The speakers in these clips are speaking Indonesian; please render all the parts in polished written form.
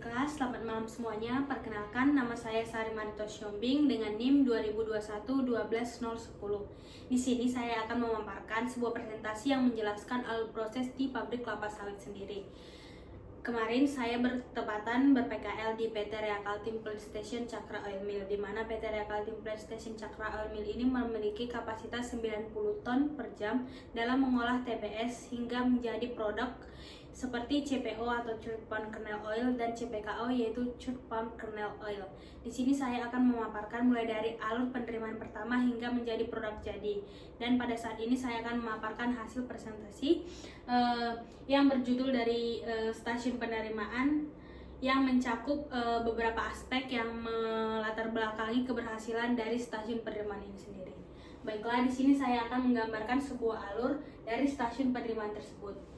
Baiklah, selamat malam semuanya. Perkenalkan, nama saya Sari Marito Siombing dengan NIM 2021-12010. Di sini saya akan memaparkan sebuah presentasi yang menjelaskan alur proses di pabrik kelapa sawit sendiri. Kemarin saya bertepatan ber-PKL di PT Rea Kaltim Plant Station Cakra Oil Mill, di mana PT Rea Kaltim Plant Station Cakra Oil Mill ini memiliki kapasitas 90 ton per jam dalam mengolah TBS hingga menjadi produk seperti CPO atau Crude Palm Kernel Oil dan CPKO yaitu Crude Palm Kernel Oil. Di sini saya akan memaparkan mulai dari alur penerimaan pertama hingga menjadi produk jadi. Dan pada saat ini saya akan memaparkan hasil presentasi yang berjudul dari stasiun penerimaan yang mencakup beberapa aspek yang melatar belakangi keberhasilan dari stasiun penerimaan ini sendiri. Baiklah, di sini saya akan menggambarkan sebuah alur dari stasiun penerimaan tersebut.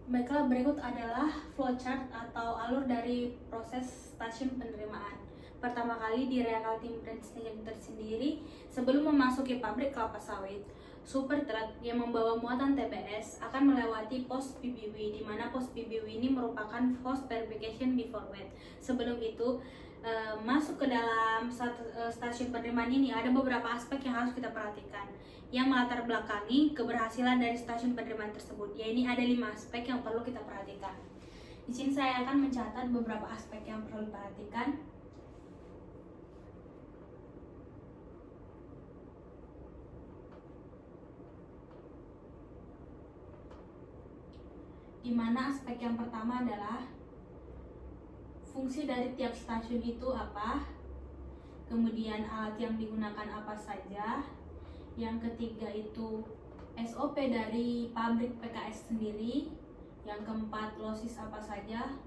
Baiklah, berikut adalah flowchart atau alur dari proses stasiun penerimaan. Pertama kali di Rea Kaltim Plant Station tersendiri, sebelum memasuki pabrik kelapa sawit, super truck yang membawa muatan TBS akan melewati pos PBW, di mana pos PBW ini merupakan post verification before wet. Sebelum itu, masuk ke dalam stasiun penerimaan ini ada beberapa aspek yang harus kita perhatikan yang melatar belakangi keberhasilan dari stasiun penerimaan tersebut. Ya, ini ada 5 aspek yang perlu kita perhatikan. Di sini saya akan mencatat beberapa aspek yang perlu diperhatikan. Di mana aspek yang pertama adalah fungsi dari tiap stasiun itu apa, kemudian alat yang digunakan apa saja, yang ketiga itu SOP dari pabrik PKS sendiri, yang keempat losis apa saja,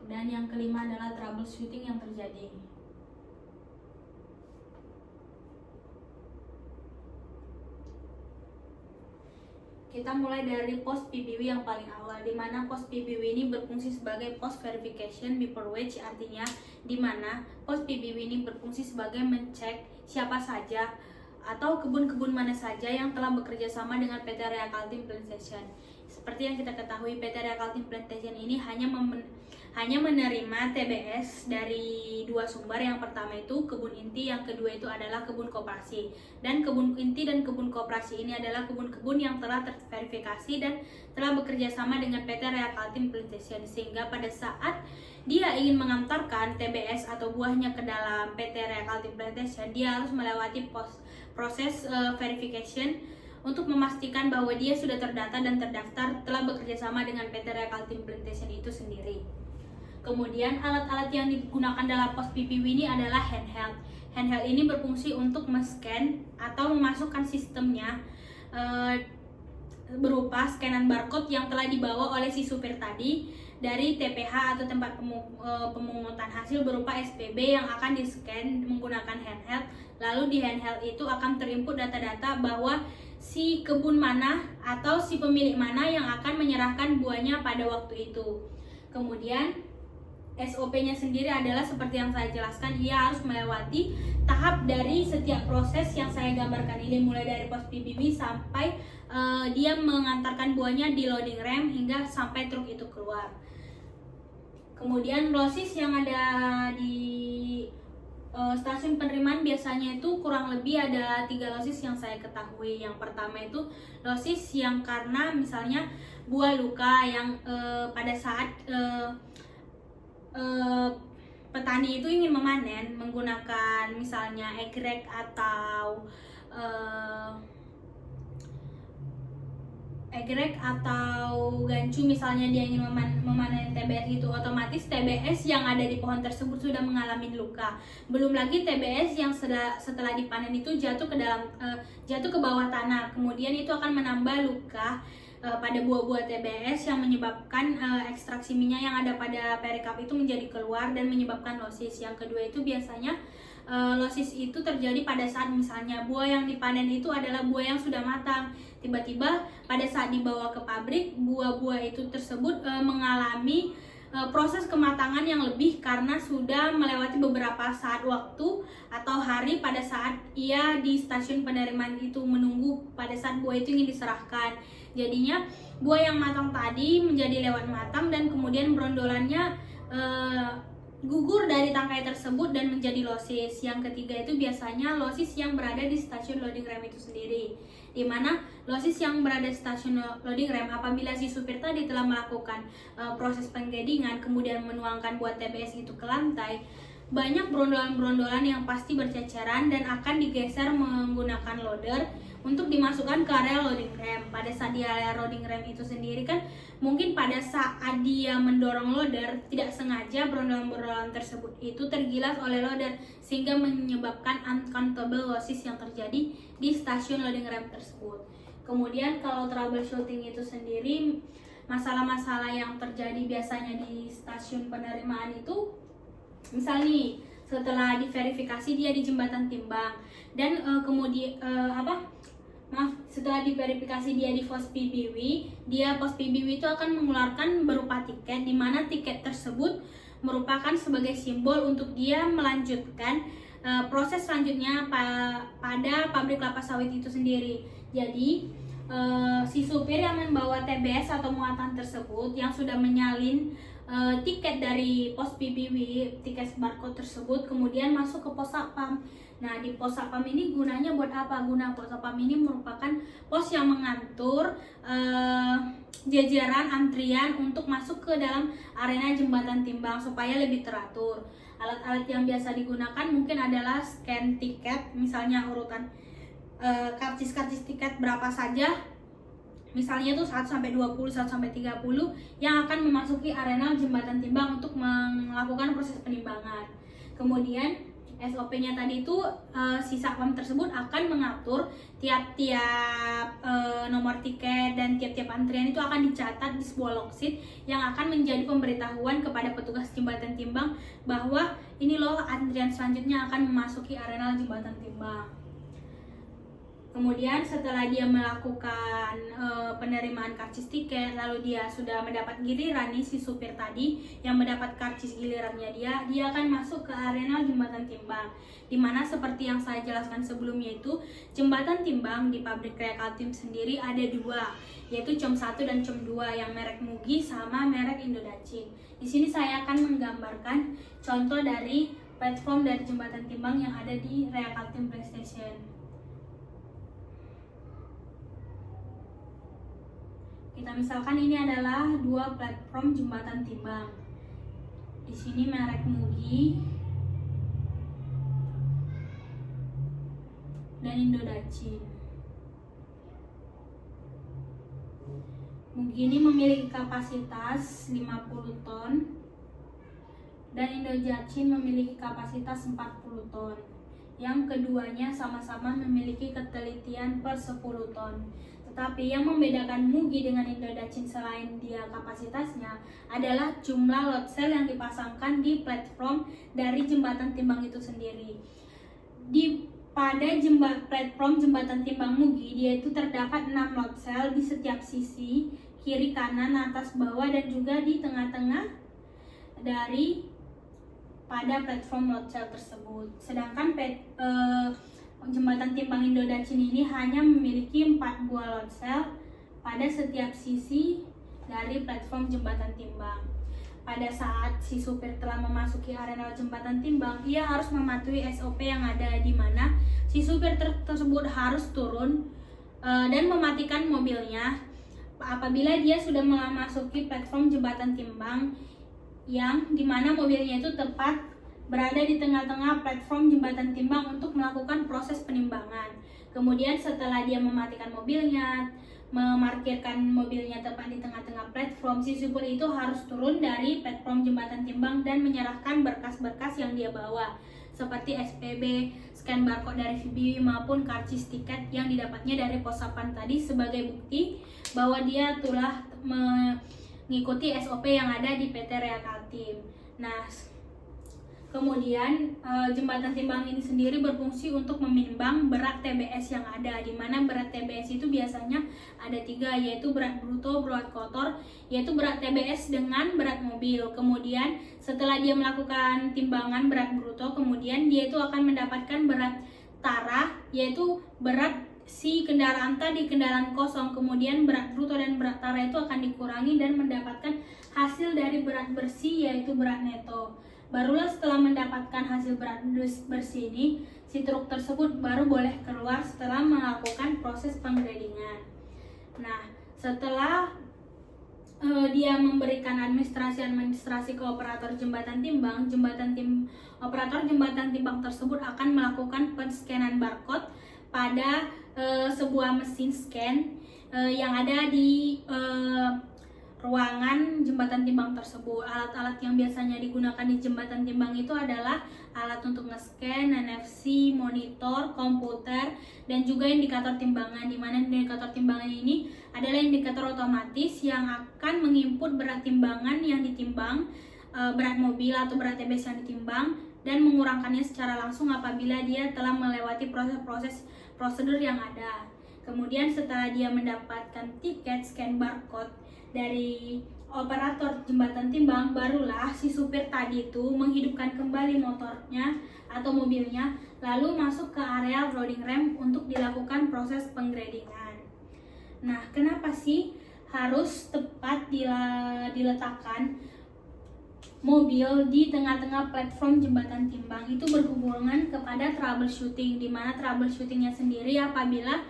dan yang kelima adalah troubleshooting yang terjadi. Kita mulai dari pos PBW yang paling awal, di mana pos PBW ini berfungsi sebagai post verification before wage, artinya di mana pos PBW ini berfungsi sebagai mencek siapa saja atau kebun-kebun mana saja yang telah bekerja sama dengan PT Rea Kaltim Plant Station. Seperti yang kita ketahui, PT Rea Kaltim Plant Station ini hanya menerima TBS dari 2 sumber. Yang pertama itu kebun inti, yang kedua itu adalah kebun koperasi. Dan kebun inti dan kebun koperasi ini adalah kebun-kebun yang telah terverifikasi dan telah bekerja sama dengan PT Rea Kaltim Plant Station, sehingga pada saat dia ingin mengantarkan TBS atau buahnya ke dalam PT Rea Kaltim Plant Station, dia harus melewati proses verification untuk memastikan bahwa dia sudah terdata dan terdaftar telah bekerja sama dengan PT Rea Kaltim Plant Station itu sendiri. Kemudian alat-alat yang digunakan dalam pos PPW ini adalah handheld. Handheld ini berfungsi untuk men-scan atau memasukkan sistemnya berupa scanan barcode yang telah dibawa oleh si supir tadi dari TPH atau tempat pemungutan hasil berupa SPB yang akan di-scan menggunakan handheld. Lalu di handheld itu akan terinput data-data bahwa si kebun mana atau si pemilik mana yang akan menyerahkan buahnya pada waktu itu. Kemudian SOP-nya sendiri adalah seperti yang saya jelaskan, ia harus melewati tahap dari setiap proses yang saya gambarkan ini, mulai dari pos PBB sampai dia mengantarkan buahnya di loading rem hingga sampai truk itu keluar. Kemudian losis yang ada di stasiun penerimaan biasanya itu kurang lebih ada 3 losis yang saya ketahui. Yang pertama itu losis yang karena misalnya buah luka yang pada saat petani itu ingin memanen menggunakan misalnya egrek atau gancu, misalnya dia ingin memanen TBS itu, otomatis TBS yang ada di pohon tersebut sudah mengalami luka. Belum lagi TBS yang setelah dipanen itu jatuh ke bawah tanah, kemudian itu akan menambah luka pada buah-buah TBS yang menyebabkan ekstraksi minyak yang ada pada perikarp itu menjadi keluar dan menyebabkan losis. Yang kedua itu biasanya losis itu terjadi pada saat misalnya buah yang dipanen itu adalah buah yang sudah matang. Tiba-tiba pada saat dibawa ke pabrik, buah-buah itu tersebut mengalami proses kematangan yang lebih karena sudah melewati beberapa saat waktu atau hari pada saat ia di stasiun penerimaan itu menunggu pada saat buah itu ingin diserahkan. Jadinya buah yang matang tadi menjadi lewat matang dan kemudian brondolannya gugur dari tangkai tersebut dan menjadi losis. Yang ketiga itu biasanya losis yang berada di stasiun loading rem itu sendiri, di mana losis yang berada di stasiun loading rem apabila si supir tadi telah melakukan proses penggedingan kemudian menuangkan buah TBS itu ke lantai, banyak brondolan-brondolan yang pasti berceceran dan akan digeser menggunakan loader untuk dimasukkan ke area loading rem. Pada saat di area loading rem itu sendiri kan mungkin pada saat dia mendorong loader tidak sengaja brondolan-brondolan tersebut itu tergilas oleh loader sehingga menyebabkan uncountable losses yang terjadi di stasiun loading rem tersebut. Kemudian kalau troubleshooting itu sendiri, masalah-masalah yang terjadi biasanya di stasiun penerimaan itu, misal nih setelah diverifikasi dia di jembatan timbang dan setelah diverifikasi dia di pos PBW, pos PBW itu akan mengeluarkan berupa tiket, di mana tiket tersebut merupakan sebagai simbol untuk dia melanjutkan proses selanjutnya pada pabrik kelapa sawit itu sendiri. Jadi si supir yang membawa TBS atau muatan tersebut yang sudah menyalin tiket dari pos PBW, tiket barcode tersebut kemudian masuk ke pos satpam. Nah, di pos satpam ini gunanya buat apa? Guna pos satpam ini merupakan pos yang mengatur jajaran antrian untuk masuk ke dalam arena jembatan timbang supaya lebih teratur. Alat-alat yang biasa digunakan mungkin adalah scan tiket, misalnya urutan karcis tiket berapa saja, misalnya itu 1 sampai 20, 1 sampai 30 yang akan memasuki arena jembatan timbang untuk melakukan proses penimbangan. Kemudian SOP-nya tadi itu si satpam tersebut akan mengatur tiap-tiap nomor tiket dan tiap-tiap antrian itu akan dicatat di sebuah logsit yang akan menjadi pemberitahuan kepada petugas jembatan timbang bahwa ini loh antrian selanjutnya akan memasuki arena jembatan timbang. Kemudian setelah dia melakukan penerimaan karcis tiket, lalu dia sudah mendapat giliran nih si supir tadi yang mendapat karcis gilirannya dia akan masuk ke arena jembatan timbang. Dimana seperti yang saya jelaskan sebelumnya itu, jembatan timbang di pabrik Raya Kaltim sendiri ada 2, yaitu COM 1 dan COM 2 yang merek Mugi sama merek Indodacin. Di sini saya akan menggambarkan contoh dari platform dari jembatan timbang yang ada di Raya Kaltim PlayStation. Kita misalkan ini adalah 2 platform jembatan timbang. Di sini merek Mugi dan Indodacin. Mugi ini memiliki kapasitas 50 ton dan Indodacin memiliki kapasitas 40 ton. Yang keduanya sama-sama memiliki ketelitian per 10 ton. Tapi yang membedakan Mugi dengan Indodacin selain dia kapasitasnya adalah jumlah load cell yang dipasangkan di platform dari jembatan timbang itu sendiri. Pada platform jembatan timbang Mugi, dia itu terdapat 6 load cell di setiap sisi, kiri, kanan, atas, bawah, dan juga di tengah-tengah dari pada platform load cell tersebut. Sedangkan jembatan timbang Indodacin ini hanya memiliki 4 buah load cell pada setiap sisi dari platform jembatan timbang. Pada saat si supir telah memasuki area jembatan timbang, ia harus mematuhi SOP yang ada, di mana si supir tersebut harus turun dan mematikan mobilnya apabila dia sudah memasuki platform jembatan timbang, yang dimana mobilnya itu tepat berada di tengah-tengah platform jembatan timbang untuk melakukan proses penimbangan. Kemudian setelah dia mematikan mobilnya, memarkirkan mobilnya tepat di tengah-tengah platform, si supir itu harus turun dari platform jembatan timbang dan menyerahkan berkas-berkas yang dia bawa, seperti SPB, scan barcode dari VBW maupun karcis tiket yang didapatnya dari pos satpam tadi sebagai bukti bahwa dia telah mengikuti SOP yang ada di PT Rea Kaltim. Nah, kemudian jembatan timbang ini sendiri berfungsi untuk menimbang berat TBS yang ada, di mana berat TBS itu biasanya ada 3, yaitu berat bruto, berat kotor, yaitu berat TBS dengan berat mobil. Kemudian setelah dia melakukan timbangan berat bruto, kemudian dia itu akan mendapatkan berat tara, yaitu berat si kendaraan tadi, kendaraan kosong. Kemudian berat bruto dan berat tara itu akan dikurangi dan mendapatkan hasil dari berat bersih, yaitu berat neto. Barulah setelah mendapatkan hasil berat bersih ini, si truk tersebut baru boleh keluar setelah melakukan proses penggradingan. Nah, setelah dia memberikan administrasi ke operator jembatan timbang, operator jembatan timbang tersebut akan melakukan penskanan barcode pada sebuah mesin scan yang ada di ruangan jembatan timbang tersebut. Alat-alat yang biasanya digunakan di jembatan timbang itu adalah alat untuk nge-scan, NFC, monitor, komputer, dan juga indikator timbangan, di mana indikator timbangan ini adalah indikator otomatis yang akan menginput berat timbangan yang ditimbang, berat mobil atau berat TBS yang ditimbang, dan mengurangkannya secara langsung apabila dia telah melewati proses-proses prosedur yang ada. Kemudian setelah dia mendapatkan tiket scan barcode dari operator jembatan timbang, barulah si supir tadi itu menghidupkan kembali motornya atau mobilnya, lalu masuk ke area loading ramp untuk dilakukan proses penggradingan. Nah, kenapa sih harus tepat diletakkan mobil di tengah-tengah platform jembatan timbang? Itu berhubungan kepada troubleshooting, di mana troubleshootingnya sendiri apabila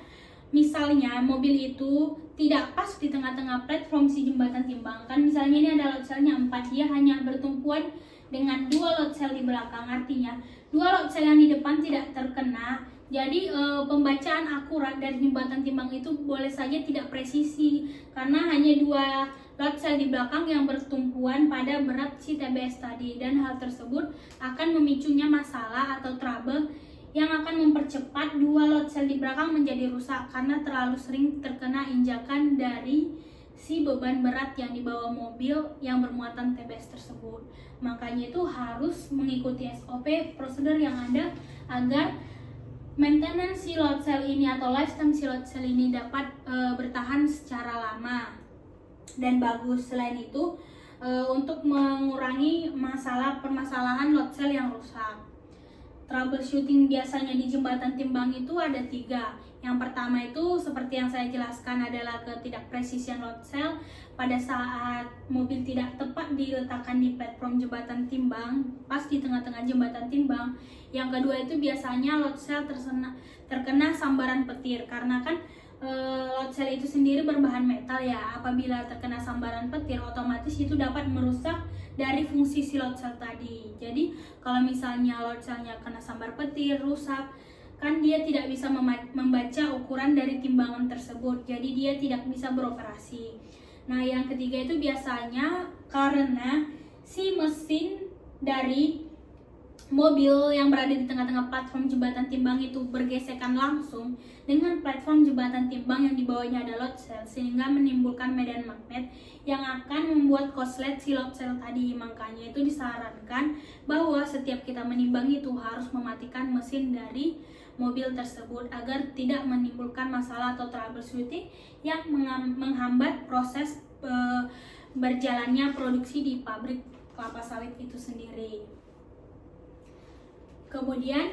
misalnya mobil itu tidak pas di tengah-tengah platform si jembatan timbang. Kan misalnya ini ada load cell-nya 4, dia hanya bertumpuan dengan 2 load cell di belakang, artinya 2 load cell yang di depan tidak terkena. Jadi pembacaan akurat dari jembatan timbang itu boleh saja tidak presisi karena hanya 2 load cell di belakang yang bertumpuan pada berat si TBS tadi, dan hal tersebut akan memicunya masalah atau trouble yang akan mempercepat 2 load cell di belakang menjadi rusak karena terlalu sering terkena injakan dari si beban berat yang dibawa mobil yang bermuatan TBS tersebut. Makanya itu harus mengikuti SOP prosedur yang ada agar maintenance si load cell ini atau lifetime si load cell ini dapat bertahan secara lama dan bagus. Selain itu untuk mengurangi permasalahan load cell yang rusak. Troubleshooting biasanya di jembatan timbang itu ada 3. Yang pertama itu seperti yang saya jelaskan adalah ketidakpresisian load cell pada saat mobil tidak tepat diletakkan di platform jembatan timbang, pas di tengah-tengah jembatan timbang. Yang kedua itu biasanya load cell terkena sambaran petir, karena kan load cell itu sendiri berbahan metal ya. Apabila terkena sambaran petir, otomatis itu dapat merusak dari fungsi si load cell tadi. Jadi kalau misalnya load cellnya kena sambar petir, rusak, kan dia tidak bisa membaca ukuran dari timbangan tersebut, jadi dia tidak bisa beroperasi. Nah, yang ketiga itu biasanya karena si mesin dari mobil yang berada di tengah-tengah platform jembatan timbang itu bergesekan langsung dengan platform jembatan timbang yang di bawahnya ada load cell, sehingga menimbulkan medan magnet yang akan membuat korslet si load cell tadi. Makanya itu disarankan bahwa setiap kita menimbang itu harus mematikan mesin dari mobil tersebut agar tidak menimbulkan masalah atau troubleshooting yang menghambat proses berjalannya produksi di pabrik kelapa sawit itu sendiri. Kemudian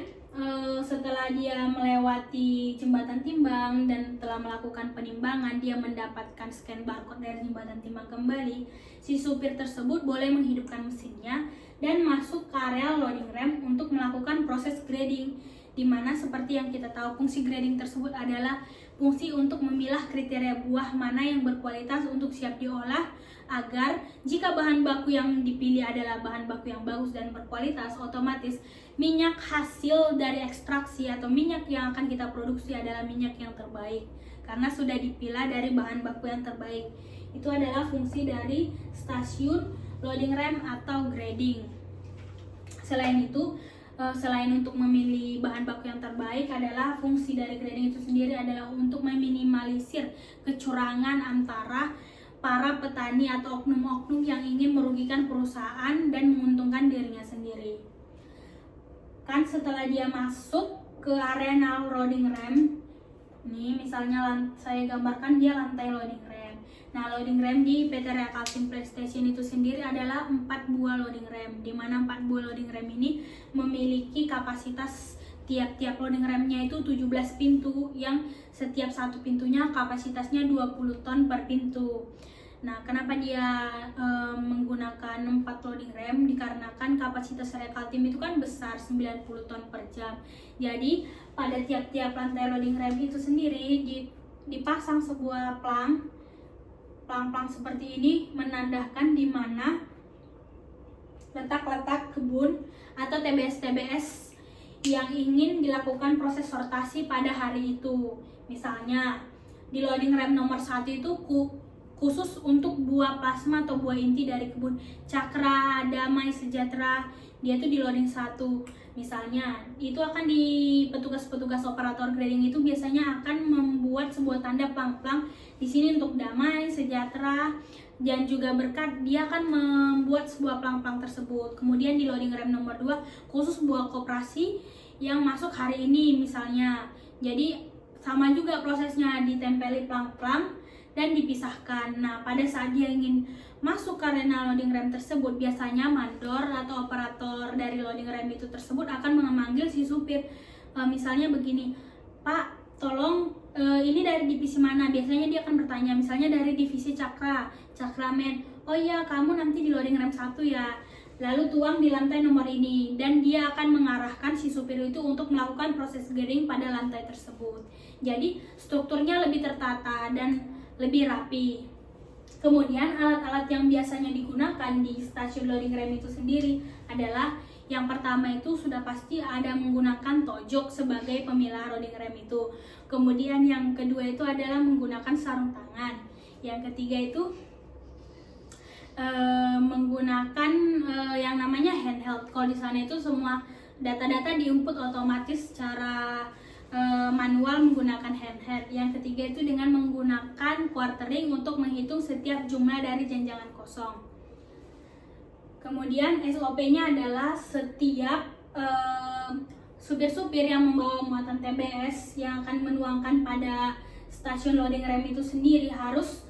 setelah dia melewati jembatan timbang dan telah melakukan penimbangan, dia mendapatkan scan barcode dari jembatan timbang kembali. Si supir tersebut boleh menghidupkan mesinnya dan masuk ke area loading ramp untuk melakukan proses grading, di mana seperti yang kita tahu fungsi grading tersebut adalah fungsi untuk memilah kriteria buah mana yang berkualitas untuk siap diolah, agar jika bahan baku yang dipilih adalah bahan baku yang bagus dan berkualitas, otomatis minyak hasil dari ekstraksi atau minyak yang akan kita produksi adalah minyak yang terbaik karena sudah dipilah dari bahan baku yang terbaik. Itu adalah fungsi dari stasiun loading ramp atau grading. Selain itu, selain untuk memilih bahan baku yang terbaik, adalah fungsi dari grading itu sendiri adalah untuk meminimalisir kecurangan antara para petani atau oknum-oknum yang ingin merugikan perusahaan dan menguntungkan dirinya sendiri. Kan setelah dia masuk ke area loading ramp, nih misalnya saya gambarkan dia lantai loading ramp. Nah, loading ramp di PT Rea Kaltim PlayStation itu sendiri adalah 4 buah loading ramp, di mana 4 buah loading ramp ini memiliki kapasitas tiap-tiap loading rampnya itu 17 pintu, yang setiap satu pintunya kapasitasnya 20 ton per pintu. Nah, kenapa dia menggunakan 4 loading ramp? Dikarenakan kapasitas Rea Kaltim itu kan besar, 90 ton per jam. Jadi, pada tiap-tiap lantai loading ramp itu sendiri dipasang sebuah pelang-pelang seperti ini, menandakan di mana letak-letak kebun atau TBS-TBS yang ingin dilakukan proses sortasi pada hari itu. Misalnya, di loading ramp nomor 1 itu khusus untuk buah plasma atau buah inti dari kebun Cakra Damai Sejahtera, dia tuh di loading 1 misalnya. Itu akan di petugas-petugas operator grading itu biasanya akan membuat sebuah tanda pelang-pelang di sini untuk Damai Sejahtera dan juga Berkat. Dia akan membuat sebuah pelang-pelang tersebut. Kemudian di loading ramp nomor 2 khusus buah koperasi yang masuk hari ini misalnya. Jadi sama juga prosesnya, ditempeli pelang-pelang dan dipisahkan. Nah, pada saat dia ingin masuk ke arena loading ramp tersebut, biasanya mandor atau operator dari loading ramp itu tersebut akan memanggil si supir. Misalnya begini, Pak, tolong ini dari divisi mana? Biasanya dia akan bertanya, misalnya dari divisi Cakramen. Oh iya, kamu nanti di loading ramp 1 ya. Lalu tuang di lantai nomor ini, dan dia akan mengarahkan si supir itu untuk melakukan proses grading pada lantai tersebut. Jadi strukturnya lebih tertata dan lebih rapi. Kemudian alat-alat yang biasanya digunakan di stasiun loading ramp itu sendiri adalah, yang pertama itu sudah pasti ada menggunakan tojok sebagai pemilah loading ramp itu. Kemudian yang kedua itu adalah menggunakan sarung tangan. Yang ketiga itu menggunakan yang namanya handheld. Kalau di sana itu semua data-data diinput otomatis secara manual menggunakan handheld. Yang ketiga itu dengan menggunakan quartering untuk menghitung setiap jumlah dari janjangan kosong. Kemudian SOP-nya adalah setiap supir-supir yang membawa muatan TBS yang akan menuangkan pada stasiun loading ramp itu sendiri harus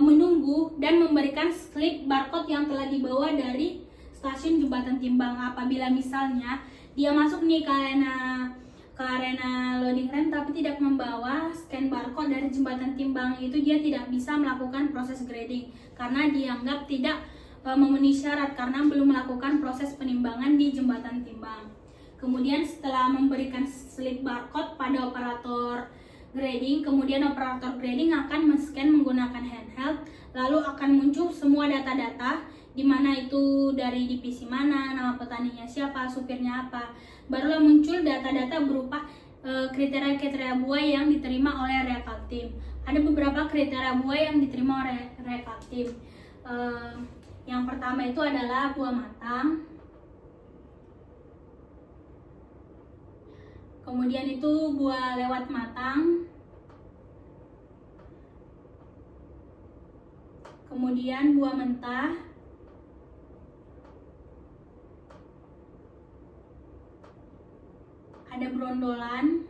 menunggu dan memberikan slip barcode yang telah dibawa dari stasiun jembatan timbang. Apabila misalnya dia masuk nih ke arena loading ramp tapi tidak membawa scan barcode dari jembatan timbang, itu dia tidak bisa melakukan proses grading karena dianggap tidak memenuhi syarat karena belum melakukan proses penimbangan di jembatan timbang. Kemudian setelah memberikan slip barcode pada operator grading, kemudian operator grading akan men-scan menggunakan handheld, lalu akan muncul semua data-data di mana itu dari divisi mana, nama petaninya siapa, supirnya apa. Barulah muncul data-data berupa kriteria-kriteria buah yang diterima oleh Rea Kaltim. Ada beberapa kriteria buah yang diterima oleh Rea Kaltim. Yang pertama itu adalah buah matang. kemudian itu buah lewat matang, kemudian buah mentah, ada brondolan,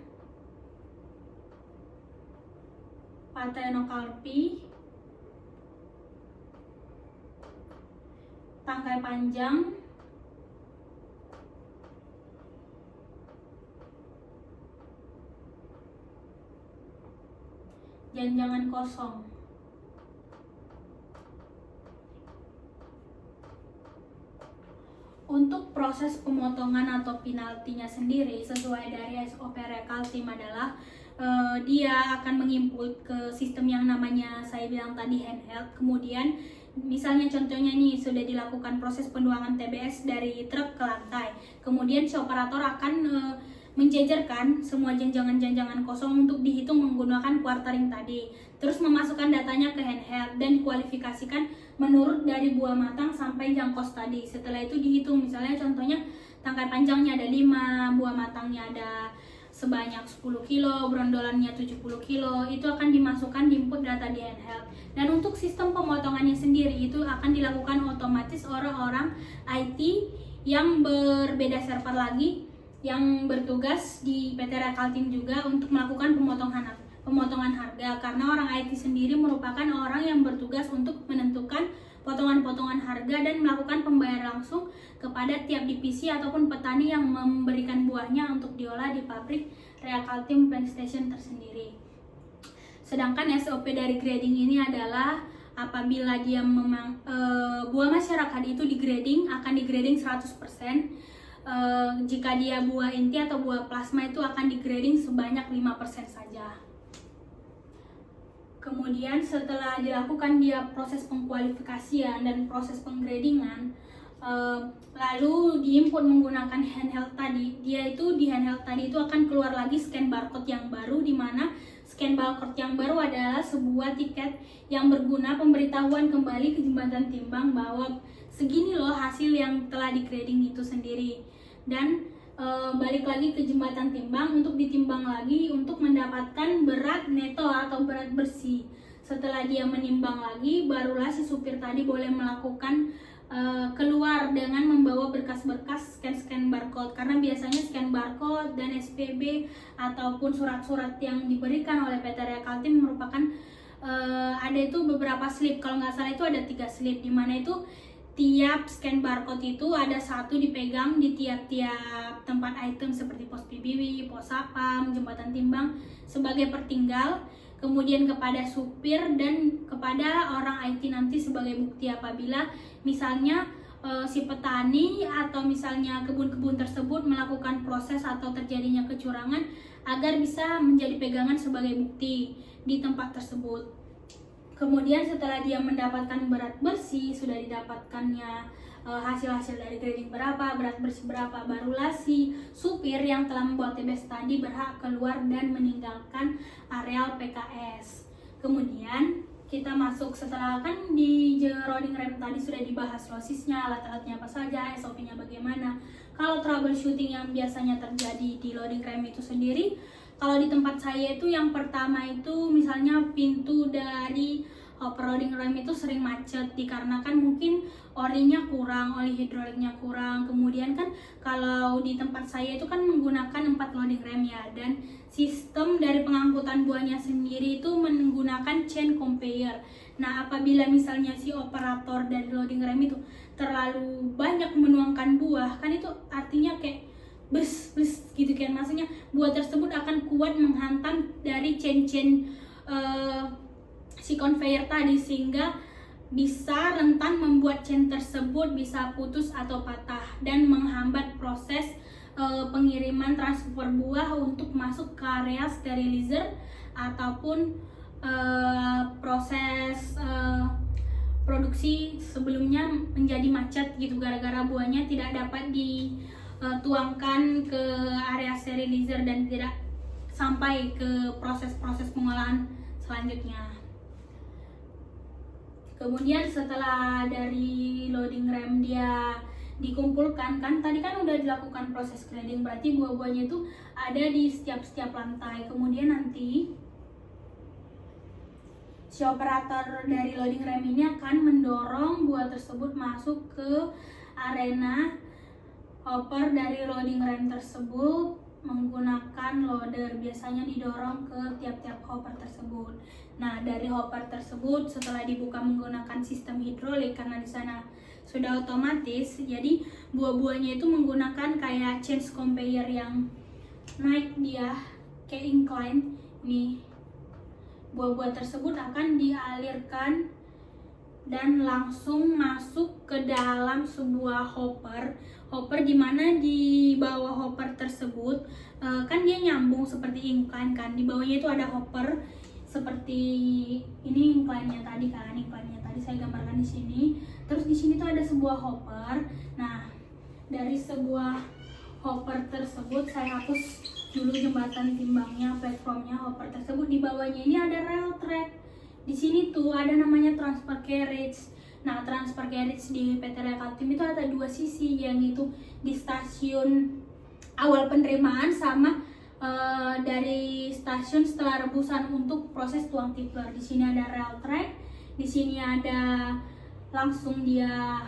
Parthenocarpi, tangkai panjang, jangan kosong. Untuk proses pemotongan atau penaltinya sendiri sesuai dari SOP Rekaltim adalah dia akan menginput ke sistem yang namanya saya bilang tadi handheld. Kemudian misalnya contohnya nih sudah dilakukan proses penduangan TBS dari truk ke lantai. Kemudian si operator akan menjejerkan semua janjangan-janjangan kosong untuk dihitung menggunakan quartering tadi. Terus memasukkan datanya ke handheld dan dikualifikasikan menurut dari buah matang sampai jangkos tadi. Setelah itu dihitung, misalnya contohnya tangkai panjangnya ada 5, buah matangnya ada sebanyak 10 kilo, brondolannya 70 kilo, itu akan dimasukkan di input data di handheld. Dan untuk sistem pemotongannya sendiri itu akan dilakukan otomatis orang-orang IT yang berbeda server lagi yang bertugas di PT Rekaltim juga untuk melakukan pemotongan harga, karena orang IT sendiri merupakan orang yang bertugas untuk menentukan potongan-potongan harga dan melakukan pembayaran langsung kepada tiap divisi ataupun petani yang memberikan buahnya untuk diolah di pabrik Rekaltim Plant Station tersendiri. Sedangkan SOP dari grading ini adalah apabila dia buah masyarakat itu digrading, akan digrading 100%. Jika dia buah inti atau buah plasma itu akan digrading sebanyak 5% saja. Kemudian setelah dilakukan dia proses pengkualifikasian dan proses penggradingan, lalu diinput menggunakan handheld tadi, dia itu di handheld tadi itu akan keluar lagi scan barcode yang baru, di mana scan barcode yang baru adalah sebuah tiket yang berguna pemberitahuan kembali ke jembatan timbang bahwa segini loh hasil yang telah digrading itu sendiri. Dan balik lagi ke jembatan timbang untuk ditimbang lagi untuk mendapatkan berat neto atau berat bersih. Setelah dia menimbang lagi, barulah si supir tadi boleh melakukan keluar dengan membawa berkas-berkas scan barcode, karena biasanya scan barcode dan SPB ataupun surat-surat yang diberikan oleh PT Rekaltim merupakan ada itu beberapa slip, kalau nggak salah itu ada 3 slip, di mana itu tiap scan barcode itu ada satu dipegang di tiap-tiap tempat item seperti pos PBW, pos sapam, jembatan timbang sebagai pertinggal, kemudian kepada supir dan kepada orang IT nanti sebagai bukti apabila misalnya si petani atau misalnya kebun-kebun tersebut melakukan proses atau terjadinya kecurangan, agar bisa menjadi pegangan sebagai bukti di tempat tersebut. Kemudian setelah dia mendapatkan berat bersih, sudah didapatkannya hasil-hasil dari grading berapa, berat bersih berapa, barulah si supir yang telah membuat TBS tadi berhak keluar dan meninggalkan areal PKS. Kemudian kita masuk, setelah kan di loading rem tadi sudah dibahas losisnya, alat-alatnya apa saja, SOP-nya bagaimana. Kalau troubleshooting yang biasanya terjadi di loading rem itu sendiri, kalau di tempat saya itu yang pertama itu misalnya pintu dari loading rem itu sering macet dikarenakan mungkin orinya kurang, oli hidroliknya kurang. Kemudian kan kalau di tempat saya itu kan menggunakan 4 loading rem ya, dan sistem dari pengangkutan buahnya sendiri itu menggunakan chain conveyor. Nah, apabila misalnya si operator dari loading rem itu terlalu banyak menuangkan buah, kan itu artinya kayak bus gitu kan, maksudnya buah tersebut akan kuat menghantam dari chain si conveyor tadi, sehingga bisa rentan membuat chain tersebut bisa putus atau patah dan menghambat proses pengiriman transfer buah untuk masuk ke area sterilizer ataupun proses produksi sebelumnya menjadi macet gitu, gara-gara buahnya tidak dapat dituangkan ke area sterilizer dan tidak sampai ke proses-proses pengolahan selanjutnya. Kemudian setelah dari loading rem dia dikumpulkan kan. Tadi kan udah dilakukan proses grading, berarti buah-buahnya itu ada di setiap lantai. Kemudian nanti si operator dari loading rem ini akan mendorong buah tersebut masuk ke arena hopper dari loading rem tersebut menggunakan loader. Biasanya didorong ke tiap-tiap hopper tersebut. Nah, dari hopper tersebut setelah dibuka menggunakan sistem hidrolik, karena di sana sudah otomatis, jadi buah-buahnya itu menggunakan kayak change conveyor yang naik dia kayak incline. Nih, buah-buah tersebut akan dialirkan dan langsung masuk ke dalam sebuah hopper dimana di bawah hopper tersebut kan dia nyambung seperti incline kan, di bawahnya itu ada hopper seperti ini incline-nya tadi kan, incline-nya tadi saya gambarkan di sini. Terus di sini tuh ada sebuah hopper. Nah, dari sebuah hopper tersebut saya hapus dulu jembatan timbangnya, platformnya hopper tersebut. Di bawahnya ini ada rail track. Di sini tuh ada namanya transfer carriage. Nah, transfer carriage di PT Raya Kaltim itu ada dua sisi, yang itu di stasiun awal penerimaan sama dari stasiun setelah rebusan untuk proses tuang tipler. Di sini ada rail track, di sini ada langsung dia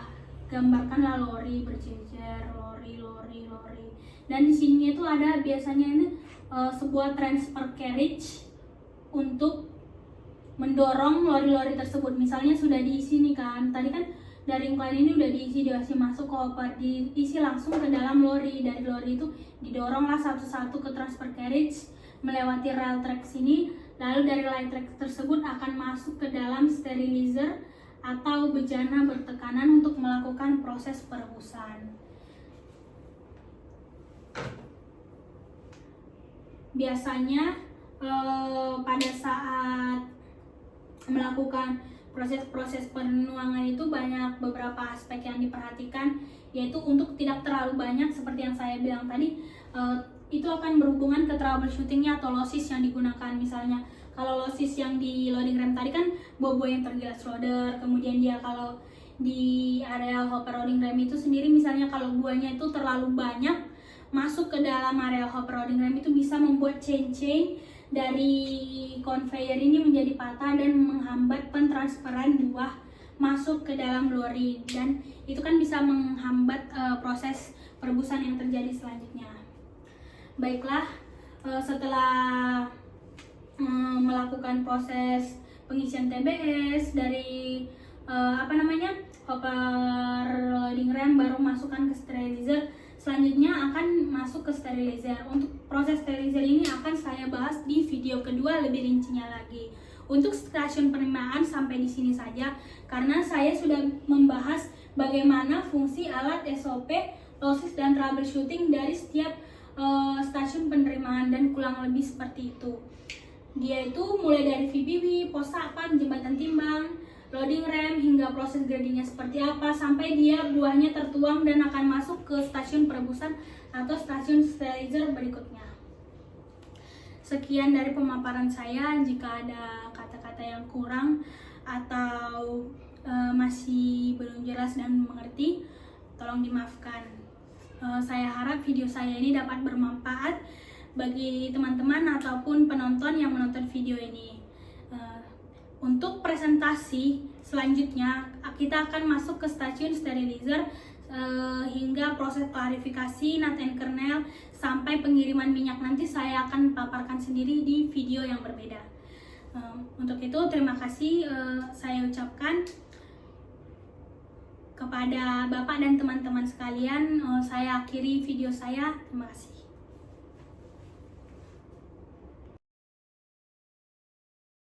gambarkan lah lori berjejer, lori. Dan di sini itu ada biasanya ini sebuah transfer carriage untuk mendorong lori-lori tersebut. Misalnya sudah diisi nih kan, tadi kan dari incline ini udah diisi masuk ke hopper, diisi langsung ke dalam lori. Dari lori itu didoronglah satu-satu ke transfer carriage melewati rail track sini, lalu dari rail track tersebut akan masuk ke dalam sterilizer atau bejana bertekanan untuk melakukan proses perebusan. Biasanya pada saat melakukan proses-proses penuangan itu banyak beberapa aspek yang diperhatikan, yaitu untuk tidak terlalu banyak seperti yang saya bilang tadi, itu akan berhubungan ke troubleshootingnya atau losses yang digunakan. Misalnya kalau losses yang di loading rem tadi kan buah-buah yang tergilas loader, kemudian dia kalau di area hopper loading rem itu sendiri, misalnya kalau buahnya itu terlalu banyak masuk ke dalam area hopper loading rem itu bisa membuat chain dari conveyor ini menjadi patah dan menghambat pentransferan buah masuk ke dalam lori, dan itu kan bisa menghambat proses perebusan yang terjadi selanjutnya. Baiklah, setelah melakukan proses pengisian TBS dari hopper loading rem, baru masukkan ke sterilizer. Selanjutnya akan masuk ke sterilizer. Untuk proses sterilizer ini akan saya bahas di video kedua lebih rincinya lagi. Untuk stasiun penerimaan sampai di sini saja, karena saya sudah membahas bagaimana fungsi alat SOP, losses dan troubleshooting dari setiap stasiun penerimaan, dan kurang lebih seperti itu. Dia itu mulai dari VBW, pos sapan, jembatan timbang, loading rem, hingga proses gradingnya seperti apa, sampai dia buahnya tertuang dan akan masuk ke stasiun perebusan atau stasiun sterilizer berikutnya. Sekian dari pemaparan saya. Jika ada kata-kata yang kurang atau masih belum jelas dan mengerti, tolong dimaafkan. Saya harap video saya ini dapat bermanfaat bagi teman-teman ataupun penonton yang menonton video ini. Untuk presentasi selanjutnya, kita akan masuk ke stasiun sterilizer hingga proses klarifikasi nut and kernel sampai pengiriman minyak. Nanti saya akan paparkan sendiri di video yang berbeda. Untuk itu, terima kasih saya ucapkan kepada Bapak dan teman-teman sekalian. Saya akhiri video saya. Terima kasih.